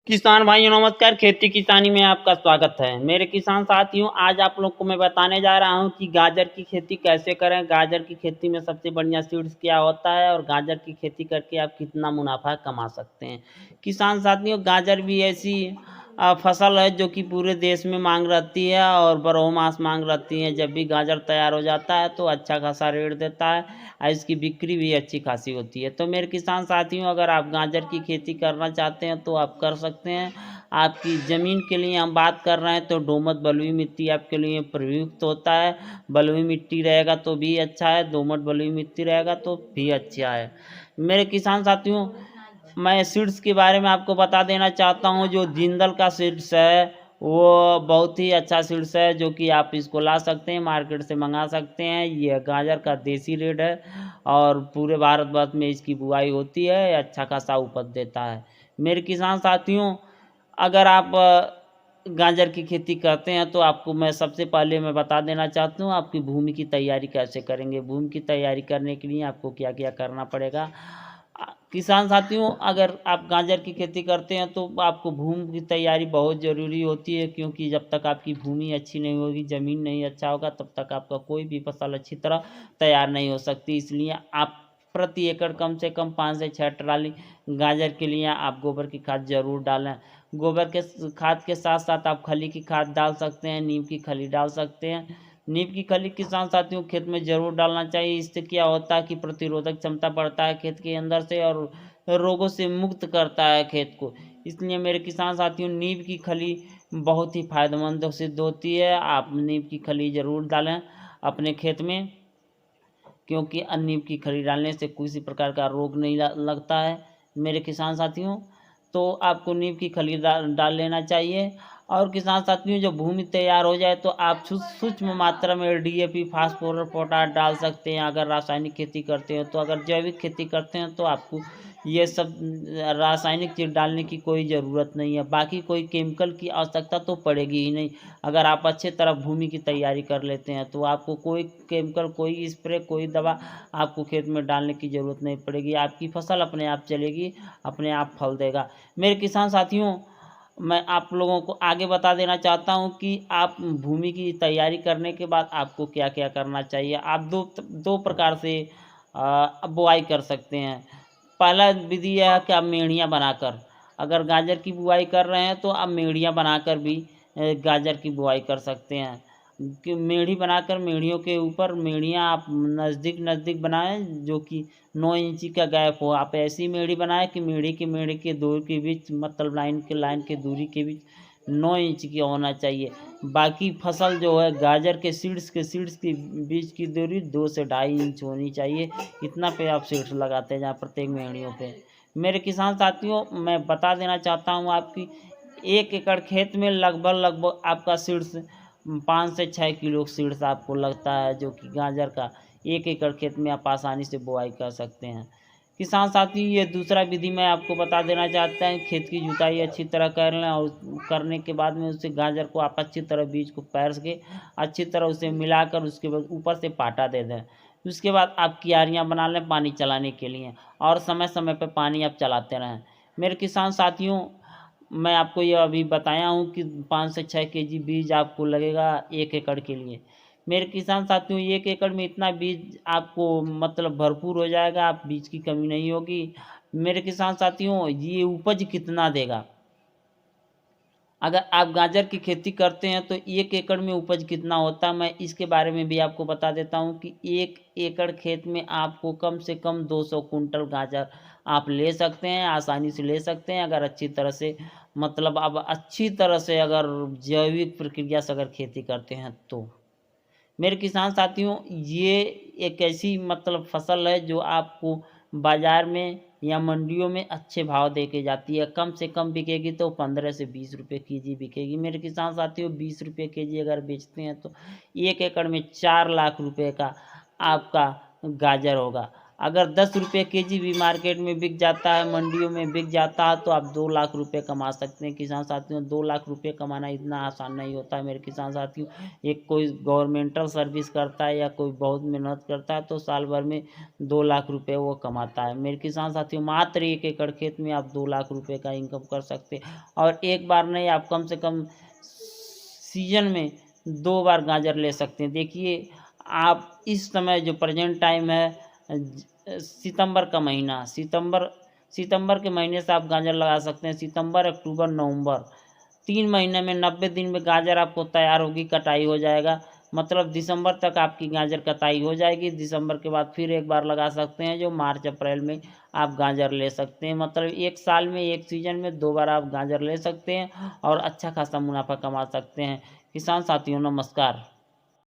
किसान भाइयों नमस्कार। खेती किसानी में आपका स्वागत है। मेरे किसान साथियों, आज आप लोग को मैं बताने जा रहा हूं कि गाजर की खेती कैसे करें। गाजर की खेती में सबसे बढ़िया सीड्स क्या होता है और गाजर की खेती करके आप कितना मुनाफा कमा सकते हैं। किसान साथियों, गाजर भी ऐसी फसल है जो कि पूरे देश में मांग रहती है और बारह मास मांग रहती है। जब भी गाजर तैयार हो जाता है तो अच्छा खासा रेट देता है और इसकी बिक्री भी अच्छी खासी होती है। तो मेरे किसान साथियों, अगर आप गाजर की खेती करना चाहते हैं तो आप कर सकते हैं। आपकी ज़मीन के लिए हम बात कर रहे हैं तो दोमट बलुई मिट्टी आपके लिए प्रयुक्त होता है। बलुई मिट्टी रहेगा तो भी अच्छा है, दोमट बलुई मिट्टी रहेगा तो भी अच्छा है। मेरे किसान साथियों, मैं सीड्स के बारे में आपको बता देना चाहता हूँ। जो जिंदल का सीड्स है वो बहुत ही अच्छा सीड्स है, जो कि आप इसको ला सकते हैं, मार्केट से मंगा सकते हैं। ये गाजर का देसी रेट है और पूरे भारतवर्ष में इसकी बुआई होती है, अच्छा खासा उपज देता है। मेरे किसान साथियों, अगर आप गाजर की खेती करते हैं तो आपको मैं सबसे पहले मैं बता देना चाहता हूँ आपकी भूमि की तैयारी कैसे करेंगे। भूमि की तैयारी करने के लिए आपको क्या क्या करना पड़ेगा। किसान साथियों, अगर आप गाजर की खेती करते हैं तो आपको भूमि की तैयारी बहुत ज़रूरी होती है, क्योंकि जब तक आपकी भूमि अच्छी नहीं होगी, ज़मीन नहीं अच्छा होगा, तब तक आपका कोई भी फसल अच्छी तरह तैयार नहीं हो सकती। इसलिए आप प्रति एकड़ कम से कम 5 से 6 ट्राली गाजर के लिए आप गोबर की खाद ज़रूर डालें। गोबर के खाद के साथ साथ आप खली की खाद डाल सकते हैं, नीम की खली डाल सकते हैं। नीम की खली किसान साथियों खेत में ज़रूर डालना चाहिए। इससे क्या होता है कि प्रतिरोधक क्षमता बढ़ता है खेत के अंदर से और रोगों से मुक्त करता है खेत को। इसलिए मेरे किसान साथियों, नीम की खली बहुत ही फायदेमंद सिद्ध होती है। आप नीम की खली ज़रूर डालें अपने खेत में, क्योंकि नीम की खली डालने से किसी प्रकार का रोग नहीं लगता है। मेरे किसान साथियों, तो आपको नीम की खली डाल लेना चाहिए। और किसान साथियों, जब भूमि तैयार हो जाए तो आप सूक्ष्म मात्रा में डीएपी, फास्फोरस, पोटाश डाल सकते हैं अगर रासायनिक खेती करते हो तो। अगर जैविक खेती करते हैं तो आपको ये सब रासायनिक चीज़ डालने की कोई ज़रूरत नहीं है। बाकी कोई केमिकल की आवश्यकता तो पड़ेगी ही नहीं। अगर आप अच्छे तरह भूमि की तैयारी कर लेते हैं तो आपको कोई केमिकल, कोई स्प्रे, कोई दवा आपको खेत में डालने की ज़रूरत नहीं पड़ेगी। आपकी फसल अपने आप चलेगी, अपने आप फल देगा। मेरे किसान साथियों, मैं आप लोगों को आगे बता देना चाहता हूं कि आप भूमि की तैयारी करने के बाद आपको क्या क्या करना चाहिए। आप दो प्रकार से बुआई कर सकते हैं। पहला विधि यह है कि आप मेढ़ियाँ बनाकर, अगर गाजर की बुआई कर रहे हैं तो आप मेढ़ियाँ बनाकर भी गाजर की बुआई कर सकते हैं। कि मेढ़ी बनाकर, मेढ़ियों के ऊपर मेढ़ियाँ आप नज़दीक नज़दीक बनाएं, जो कि 9 इंची का गैप हो। आप ऐसी मेढ़ी बनाएं कि मेढ़ी के दूरी के बीच, मतलब लाइन के दूरी के बीच 9 इंच की होना चाहिए। बाकी फसल जो है गाजर के सीड्स के बीच की दूरी 2 से 2.5 इंच होनी चाहिए। इतना पे आप सीड्स लगाते हैं जहाँ प्रत्येक मेढ़ियों पे। मेरे किसान साथियों, मैं बता देना चाहता हूँ आपकी 1 एकड़ खेत में लगभग आपका सीड्स 5 से 6 किलो सीड्स आपको लगता है, जो कि गाजर का 1 एकड़ खेत में आप आसानी से बुआई कर सकते हैं। किसान साथी, ये दूसरा विधि मैं आपको बता देना चाहता हूँ। खेत की जुताई अच्छी तरह कर लें और करने के बाद में उससे गाजर को आप अच्छी तरह बीज को पैर के अच्छी तरह उसे मिलाकर उसके बाद ऊपर से पाटा दे दें। उसके बाद आप क्यारियाँ बना लें पानी चलाने के लिए और समय समय पर पानी आप चलाते रहें। मेरे किसान साथियों, मैं आपको ये अभी बताया हूँ कि 5 से 6 केजी बीज आपको लगेगा 1 एकड़ के लिए। मेरे किसान साथियों, 1 एकड़ में इतना बीज आपको मतलब भरपूर हो जाएगा, आप बीज की कमी नहीं होगी। मेरे किसान साथियों, ये उपज कितना देगा। अगर आप गाजर की खेती करते हैं तो 1 एकड़ में उपज कितना होता है, मैं इसके बारे में भी आपको बता देता हूँ कि 1 एकड़ खेत में आपको कम से कम 200 कुंटल गाजर आप ले सकते हैं, आसानी से ले सकते हैं। अगर अच्छी तरह से, मतलब अब अच्छी तरह से अगर जैविक प्रक्रिया से अगर खेती करते हैं तो। मेरे किसान साथियों, ये एक ऐसी मतलब फसल है जो आपको बाज़ार में या मंडियों में अच्छे भाव दे के जाती है। कम से कम बिकेगी तो 15 से 20 रुपए केजी बिकेगी। मेरे किसान साथियों, 20 रुपए केजी अगर बेचते हैं तो 1 एकड़ में 4 लाख रुपए का आपका गाजर होगा। अगर 10 रुपये केजी भी मार्केट में बिक जाता है, मंडियों में बिक जाता है, तो आप 2 लाख रुपए कमा सकते हैं किसान साथियों। 2 लाख रुपए कमाना इतना आसान नहीं होता है मेरे किसान साथियों। एक कोई गवर्नमेंटल सर्विस करता है या कोई बहुत मेहनत करता है तो साल भर में 2 लाख रुपए वो कमाता है। मेरे किसान साथियों, मात्र 1 एकड़ खेत में आप 2 लाख रुपए का इनकम कर सकते हैं, और एक बार नहीं, आप कम से कम सीजन में 2 बार गाजर ले सकते हैं। देखिए, आप इस समय जो प्रेजेंट टाइम है, सितंबर का महीना, सितंबर के महीने से आप गाजर लगा सकते हैं। सितंबर, अक्टूबर, नवंबर, 3 महीने में 90 दिन में गाजर आपको तैयार होगी, कटाई हो जाएगा। मतलब दिसंबर तक आपकी गाजर कटाई हो जाएगी। दिसंबर के बाद फिर एक बार लगा सकते हैं, जो मार्च अप्रैल में आप गाजर ले सकते हैं। मतलब एक साल में, एक सीजन में 2 बार आप गाजर ले सकते हैं और अच्छा खासा मुनाफा कमा सकते हैं। किसान साथियों, नमस्कार।